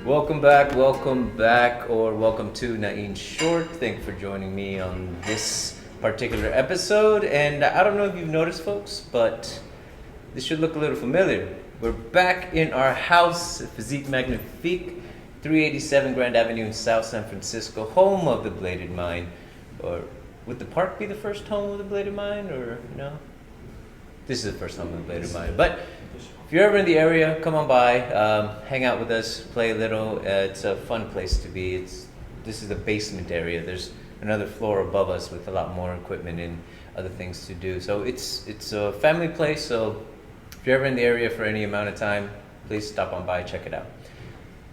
Welcome back, or welcome to Nain Short. Thank you for joining me on this particular episode. And I don't know if you've noticed, folks, but this should look a little familiar. We're back in our house, Physique Magnifique, 387 Grand Avenue in South San Francisco, home of the Bladed Mind. Or would the park be the first home of the Bladed Mind, or no? This is the first home of the Bladed Mind. But if you're ever in the area, come on by, hang out with us, play a little. It's a fun place to be. This is the basement area. There's another floor above us with a lot more equipment and other things to do. So it's a family place. So if you're ever in the area for any amount of time, please stop on by, check it out.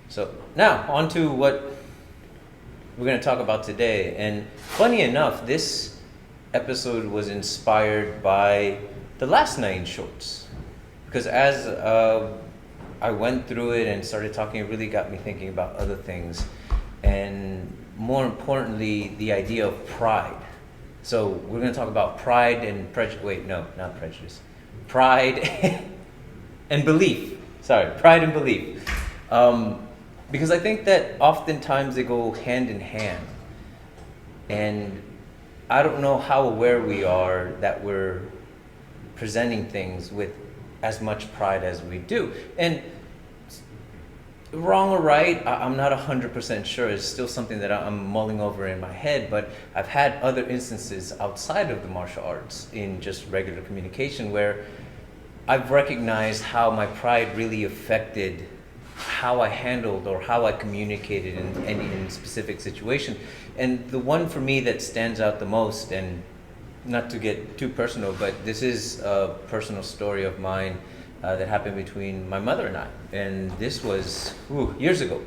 So now on to what we're going to talk about today. And funny enough, this episode was inspired by the last Nain Shorts. Because as I went through it and started talking, it really got me thinking about other things. And more importantly, the idea of pride. So we're going to talk about pride and prejudice. Wait, no, not prejudice. Pride and belief. Sorry, pride and belief. Because I think that oftentimes they go hand in hand. And I don't know how aware we are that we're presenting things with as much pride as we do. And wrong or right, I'm not 100% sure. It's still something that I'm mulling over in my head, but I've had other instances outside of the martial arts in just regular communication where I've recognized how my pride really affected how I handled or how I communicated in any specific situation. And the one for me that stands out the most, and not to get too personal, but this is a personal story of mine that happened between my mother and I. And this was years ago,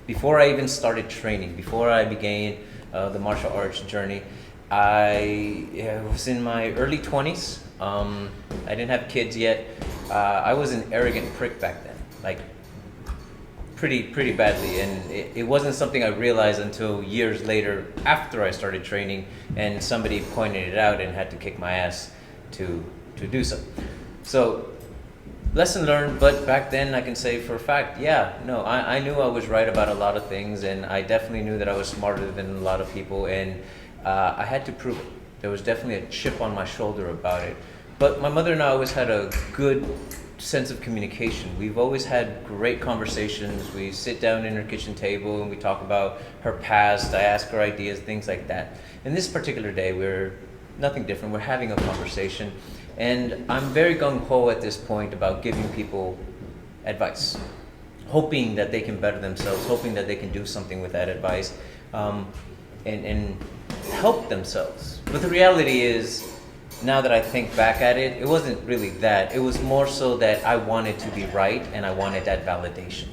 before I even started training, before I began the martial arts journey. I was in my early 20s. I didn't have kids yet. I was an arrogant prick back then, like pretty badly, and it wasn't something I realized until years later after I started training and somebody pointed it out and had to kick my ass to do so. So lesson learned, but back then I can say for a fact, I knew I was right about a lot of things, and I definitely knew that I was smarter than a lot of people, and I had to prove it. There was definitely a chip on my shoulder about it. But my mother and I always had a good sense of communication. We've always had great conversations. We sit down in her kitchen table and we talk about her past. I ask her ideas, things like that. And this particular day, we're nothing different. We're having a conversation, and I'm very gung-ho at this point about giving people advice, hoping that they can better themselves, hoping that they can do something with that advice, and help themselves. But the reality is, now that I think back at it, it wasn't really that. It was more so that I wanted to be right and I wanted that validation.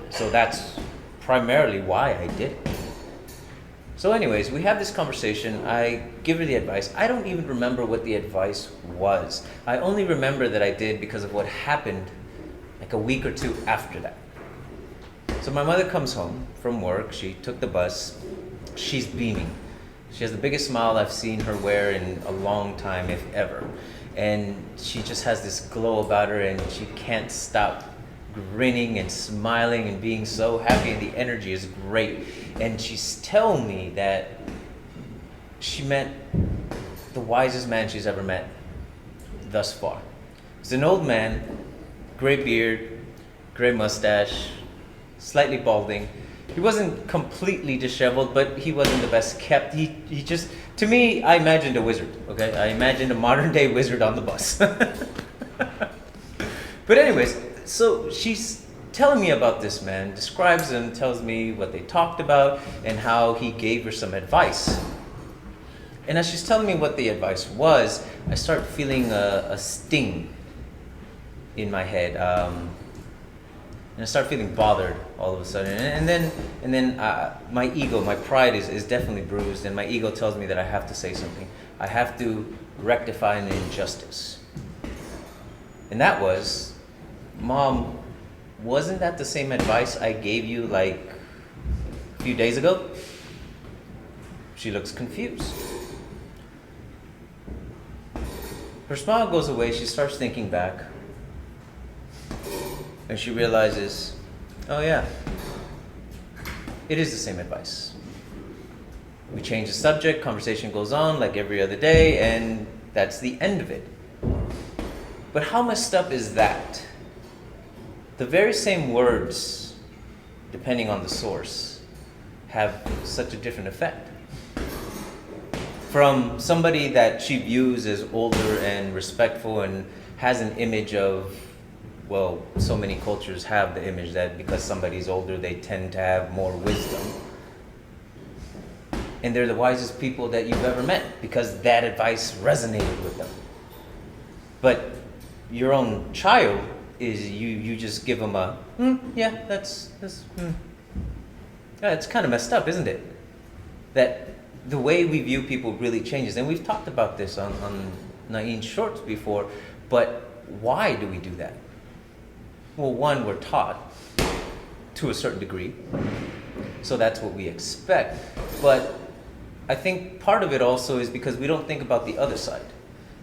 So that's primarily why I did it. So anyways, we have this conversation. I give her the advice. I don't even remember what the advice was. I only remember that I did because of what happened like a week or two after that. So my mother comes home from work. She took the bus. She's beaming. She has the biggest smile I've seen her wear in a long time, if ever. And she just has this glow about her, and she can't stop grinning and smiling and being so happy, and the energy is great. And she's telling me that she met the wisest man she's ever met thus far. He's an old man, gray beard, gray mustache, slightly balding. He wasn't completely disheveled, but he wasn't the best kept. He just, to me, I imagined a wizard, okay? I imagined a modern day wizard on the bus. But anyways, so she's telling me about this man, describes him, tells me what they talked about and how he gave her some advice. And as she's telling me what the advice was, I start feeling a sting in my head. And I start feeling bothered all of a sudden. And then my ego, my pride is definitely bruised, and my ego tells me that I have to say something. I have to rectify an injustice. And that was, Mom, wasn't that the same advice I gave you like a few days ago? She looks confused. Her smile goes away. She starts thinking back. And she realizes, Oh yeah, it is the same advice. We change the subject, conversation goes on like every other day, and that's the end of it. But how messed up is that? The very same words, depending on the source, have such a different effect. From somebody that she views as older and respectful and has an image of, well, so many cultures have the image that because somebody's older, they tend to have more wisdom. And they're the wisest people that you've ever met because that advice resonated with them. But your own child is you just give them a, yeah, that's. Yeah, it's kind of messed up, isn't it? That the way we view people really changes. And we've talked about this on Nain Shorts before, but why do we do that? Well, one, we're taught to a certain degree, so that's what we expect. But I think part of it also is because we don't think about the other side.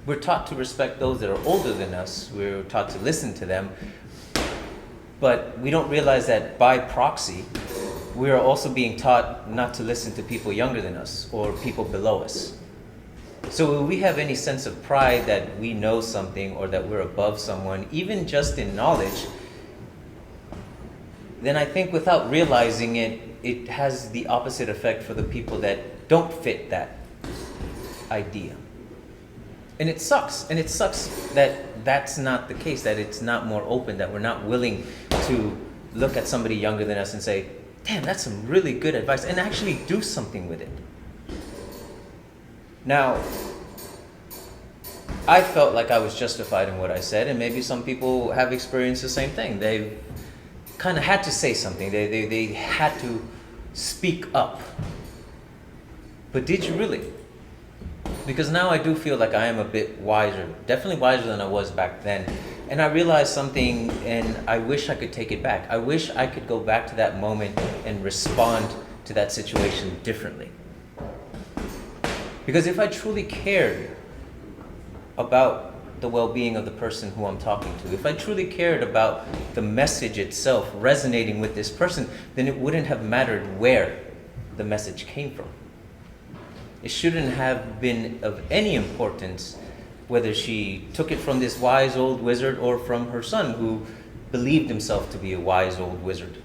We're taught to respect those that are older than us. We're taught to listen to them. But we don't realize that by proxy, we are also being taught not to listen to people younger than us or people below us. So when we have any sense of pride that we know something or that we're above someone, even just in knowledge, then I think without realizing it, it has the opposite effect for the people that don't fit that idea. And it sucks. And it sucks that that's not the case, that it's not more open, that we're not willing to look at somebody younger than us and say, damn, that's some really good advice, and actually do something with it. Now, I felt like I was justified in what I said, and maybe some people have experienced the same thing. They kind of had to say something. They had to speak up. But did you really? Because now I do feel like I am a bit wiser, definitely wiser than I was back then. And I realized something, and I wish I could take it back. I wish I could go back to that moment and respond to that situation differently. Because if I truly cared about the well-being of the person who I'm talking to, if I truly cared about the message itself resonating with this person, then it wouldn't have mattered where the message came from. It shouldn't have been of any importance whether she took it from this wise old wizard or from her son who believed himself to be a wise old wizard.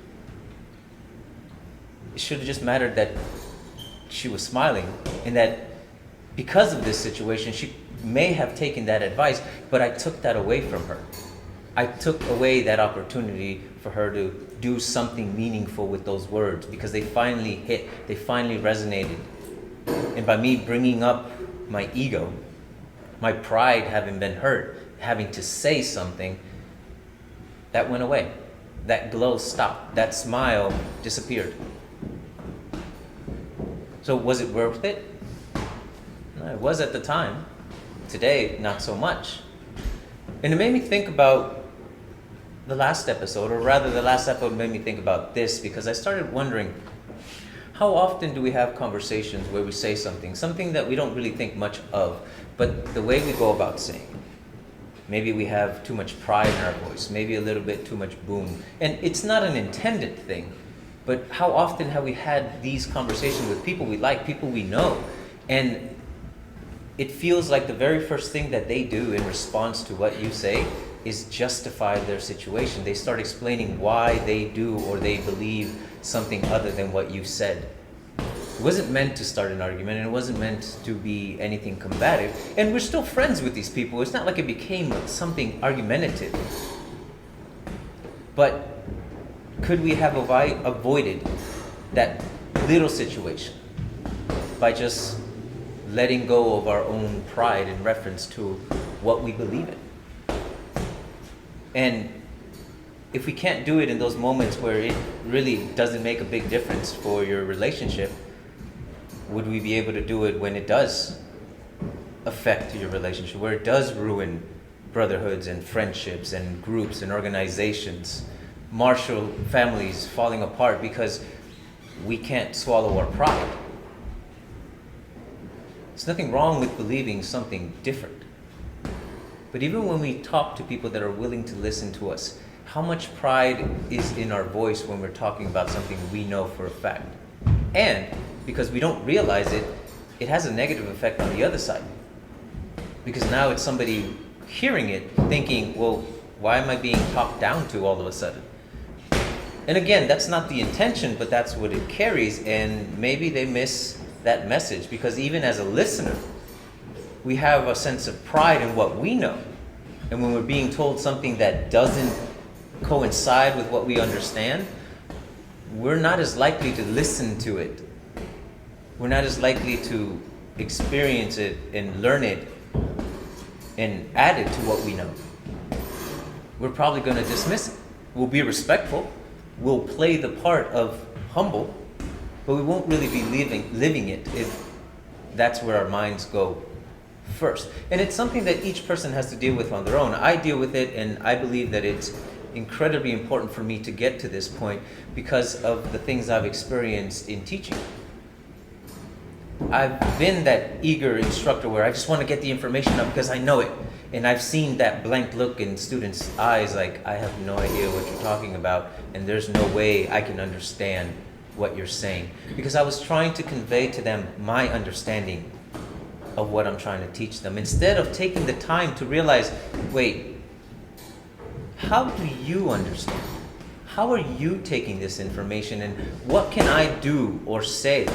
It should have just mattered that she was smiling and that because of this situation, she may have taken that advice, but I took that away from her. I took away that opportunity for her to do something meaningful with those words because they finally hit, they finally resonated. And by me bringing up my ego, my pride having been hurt, having to say something, that went away. That glow stopped. That smile disappeared. So was it worth it? No, it was at the time. Today, not so much. And it made me think about the last episode, or rather the last episode made me think about this because I started wondering, how often do we have conversations where we say something that we don't really think much of, but the way we go about saying it? Maybe we have too much pride in our voice, maybe a little bit too much boom. And it's not an intended thing, but how often have we had these conversations with people we like, people we know, and it feels like the very first thing that they do in response to what you say is justify their situation. They start explaining why they do or they believe something other than what you said. It wasn't meant to start an argument, and it wasn't meant to be anything combative. And we're still friends with these people. It's not like it became something argumentative. But could we have avoided that little situation by just letting go of our own pride in reference to what we believe in? And if we can't do it in those moments where it really doesn't make a big difference for your relationship, would we be able to do it when it does affect your relationship, where it does ruin brotherhoods and friendships and groups and organizations, martial families falling apart because we can't swallow our pride? There's nothing wrong with believing something different. But even when we talk to people that are willing to listen to us, how much pride is in our voice when we're talking about something we know for a fact. And because we don't realize it, it has a negative effect on the other side. Because now it's somebody hearing it thinking, well, why am I being talked down to all of a sudden? And again, that's not the intention, but that's what it carries, and maybe they miss that message, because even as a listener, we have a sense of pride in what we know. And when we're being told something that doesn't coincide with what we understand, we're not as likely to listen to it. We're not as likely to experience it and learn it and add it to what we know. We're probably going to dismiss it. We'll be respectful. We'll play the part of humble, but we won't really be living it if that's where our minds go first. And it's something that each person has to deal with on their own. I deal with it, and I believe that it's incredibly important for me to get to this point because of the things I've experienced in teaching. I've been that eager instructor where I just want to get the information up because I know it. And I've seen that blank look in students' eyes like, I have no idea what you're talking about, and there's no way I can understand what you're saying. Because I was trying to convey to them my understanding of what I'm trying to teach them, instead of taking the time to realize, wait, how do you understand? How are you taking this information, and what can I do or say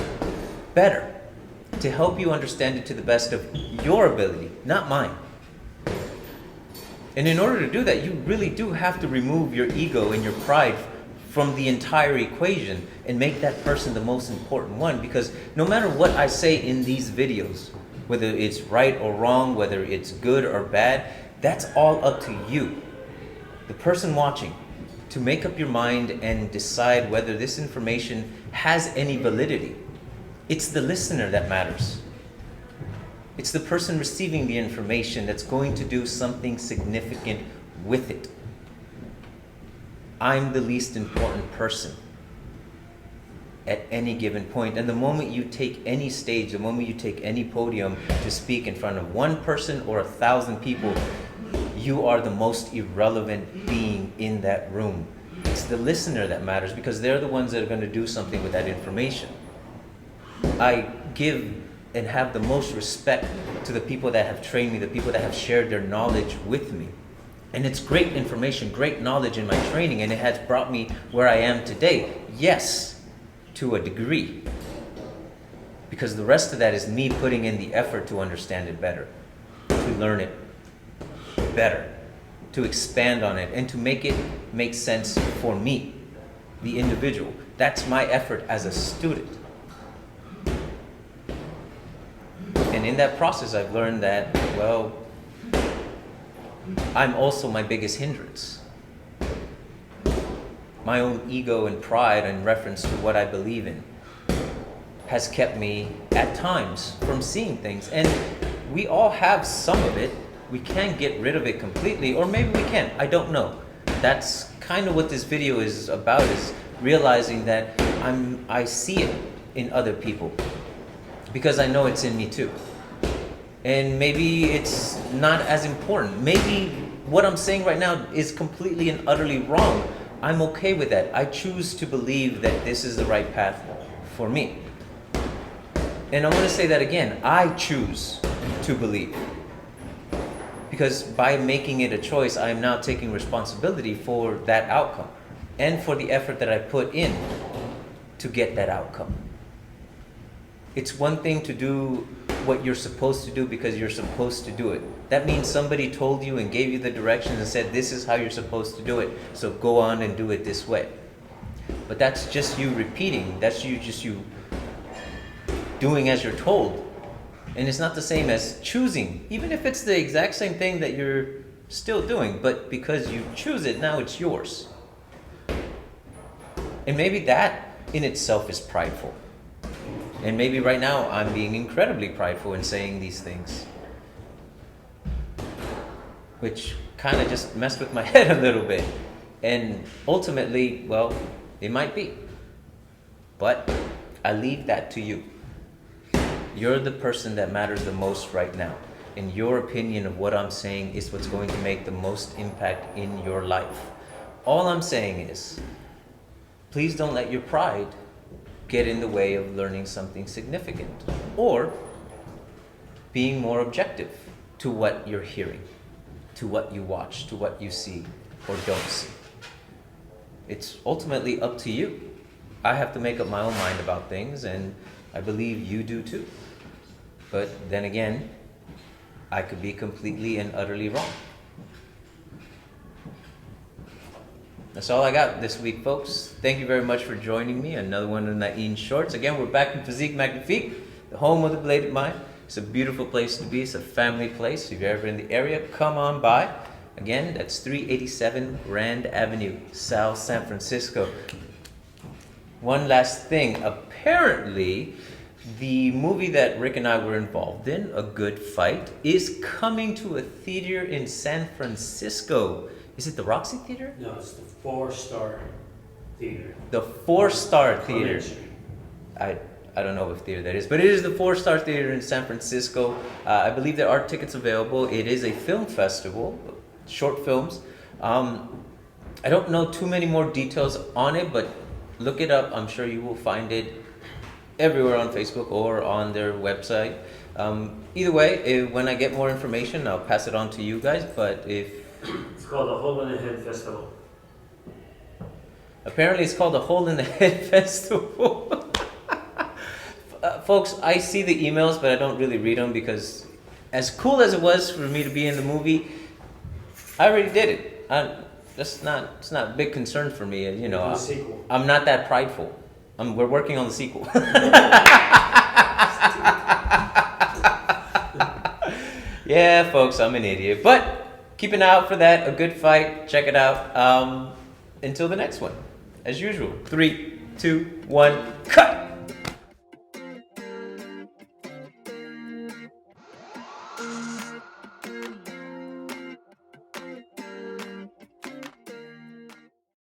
better to help you understand it to the best of your ability, not mine? And in order to do that, you really do have to remove your ego and your pride from the entire equation and make that person the most important one, because no matter what I say in these videos, whether it's right or wrong, whether it's good or bad, that's all up to you, the person watching, to make up your mind and decide whether this information has any validity. It's the listener that matters. It's the person receiving the information that's going to do something significant with it. I'm the least important person at any given point. And the moment you take any stage, the moment you take any podium to speak in front of one person or 1,000 people, you are the most irrelevant being in that room. It's the listener that matters, because they're the ones that are going to do something with that information. I give and have the most respect to the people that have trained me, the people that have shared their knowledge with me. And it's great information, great knowledge in my training, and it has brought me where I am today. Yes, to a degree. Because the rest of that is me putting in the effort to understand it better, to learn it better, to expand on it, and to make it make sense for me, the individual. That's my effort as a student. And in that process, I've learned that, well, I'm also my biggest hindrance. My own ego and pride in reference to what I believe in has kept me, at times, from seeing things. And we all have some of it. We can't get rid of it completely, or maybe we can. I don't know. That's kind of what this video is about, is realizing that I see it in other people, because I know it's in me too. And maybe it's not as important. Maybe what I'm saying right now is completely and utterly wrong. I'm okay with that. I choose to believe that this is the right path for me. And I want to say that again. I choose to believe. Because by making it a choice, I am now taking responsibility for that outcome and for the effort that I put in to get that outcome. It's one thing to do what you're supposed to do because you're supposed to do it. That means somebody told you and gave you the directions and said, this is how you're supposed to do it, so go on and do it this way. But that's just you repeating. That's you doing as you're told. And it's not the same as choosing, even if it's the exact same thing that you're still doing, but because you choose it, now it's yours. And maybe that in itself is prideful. And maybe right now I'm being incredibly prideful in saying these things, which kind of just messed with my head a little bit. And ultimately, well, it might be. But I leave that to you. You're the person that matters the most right now. And your opinion of what I'm saying is what's going to make the most impact in your life. All I'm saying is, please don't let your pride get in the way of learning something significant or being more objective to what you're hearing, to what you watch, to what you see or don't see. It's ultimately up to you. I have to make up my own mind about things, and I believe you do too. But then again, I could be completely and utterly wrong. That's all I got this week, folks. Thank you very much for joining me. Another one of Nain Shorts. Again, we're back in Physique Magnifique, the home of the Bladed Mind. It's a beautiful place to be. It's a family place. If you're ever in the area, come on by. Again, that's 387 Grand Avenue, South San Francisco. One last thing. Apparently, the movie that Rick and I were involved in, A Good Fight, is coming to a theater in San Francisco. Is it the Roxy Theater? No, it's the 4-Star Theater. The 4-Star Theater. Konversation. I don't know what theater that is, but it is the 4-Star Theater in San Francisco. I believe there are tickets available. It is a film festival, short films. I don't know too many more details on it, but look it up. I'm sure you will find it everywhere on Facebook or on their website. Either way, when I get more information, I'll pass it on to you guys. But It's called the Hole in the Head Festival. Apparently it's called the Hole in the Head Festival. Folks, I see the emails, but I don't really read them because as cool as it was for me to be in the movie, I already did it. It's not a big concern for me. You know, The sequel. I'm not that prideful. We're working on the sequel. Yeah, folks, I'm an idiot. But keep an eye out for that. A Good Fight. Check it out. Until the next one. As usual, 3, 2, 1, cut!